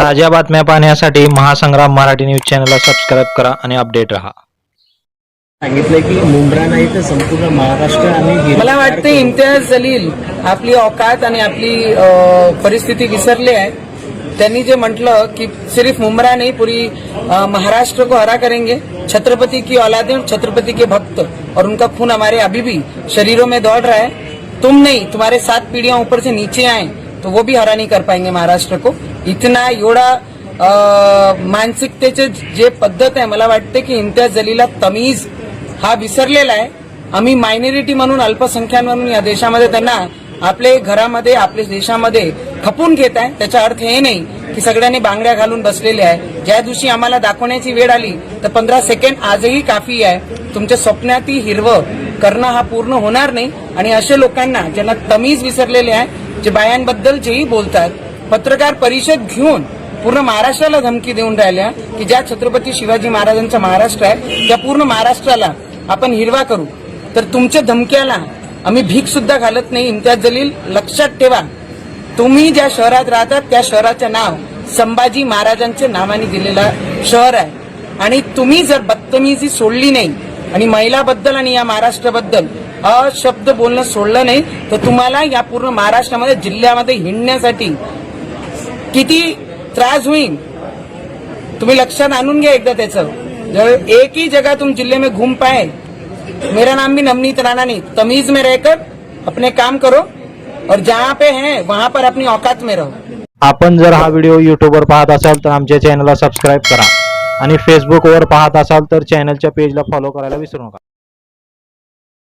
ताज्या बातम्या पाहण्यासाठी महासंग्राम मराठी न्यूज चॅनलला सबस्क्राईब करा आणि अपडेट रहा। सांगितलं की मुंब्रा नाही तर संपूर्ण महाराष्ट्र आणि मला वाटते इम्तियाज जलील आपली औकात आणि आपली परिस्थिती विसरले आहे। त्यांनी जे म्हटलं की सिर्फ मुंब्रा नहीं पूरी महाराष्ट्र को हरा करेंगे, छत्रपति की औलादें और छत्रपति के भक्त और उनका खून हमारे अभी भी शरीरों में दौड़ रहा है। तुम नहीं, तुम्हारे 7 पीढ़ियां ऊपर से नीचे आए तो वो भी हरा नहीं कर पाएंगे महाराष्ट्र को। इतना एवढा मानसिकतेचे जे पद्धत आहे, मला वाटते की इम्तियाज जलीलला तमीज हा विसरलेला आहे। आम्ही मायनॉरिटी म्हणून, अल्पसंख्याक म्हणून या देशामध्ये त्यांना आपले घरामध्ये, आपल्या देशामध्ये खपून घेत आहे। त्याचा अर्थ हे नाही की सगळ्यांनी बांगड्या घालून बसलेले आहे। ज्या दिवशी आम्हाला दाखवण्याची वेळ आली तर 15 सेकंड आजही काफी आहे। तुमच्या स्वप्नाती हिरवं करणं हा पूर्ण होणार नाही। आणि असे लोकांना ज्यांना तमीज विसरलेले आहे, जे बायांबद्दल जेही बोलतात, पत्रकार परिषद घेऊन पूर्ण महाराष्ट्राला धमकी देऊन राहिल्या की ज्या छत्रपती शिवाजी महाराजांचा महाराष्ट्र आहे त्या पूर्ण महाराष्ट्राला आपण हिरवा करू, तर तुमच्या धमक्याला आम्ही भीक सुद्धा घालत नाही। इम्तियाज जलील, लक्षात ठेवा, तुम्ही ज्या शहरात राहतात त्या शहराचं नाव संभाजी महाराजांच्या नावाने दिलेलं शहर आहे। आणि तुम्ही जर बदतमीजी सोडली नाही आणि महिलाबद्दल आणि या महाराष्ट्राबद्दल अशब्द बोलणं सोडलं नाही तर तुम्हाला या पूर्ण महाराष्ट्रामध्ये, जिल्ह्यामध्ये हिंडण्यासाठी किती त्रास होईल तुम्ही लक्षात आणून घ्या एकदा। त्याचं जब एक ही जगह तुम जिले में घूम पाए, मेरा नाम भी नवनीत राणा नहीं, तमीज में रहकर अपने काम करो और जहां पे हैं वहां पर अपनी औकात में रहो। आपण जर हा व्हिडिओ यूट्यूबवर पाहत असाल तर आमच्या चॅनलला सबस्क्राईब करा आणि फेसबुकवर पाहत असाल तर चॅनलच्या पेजला फॉलो करायला विसरू नका।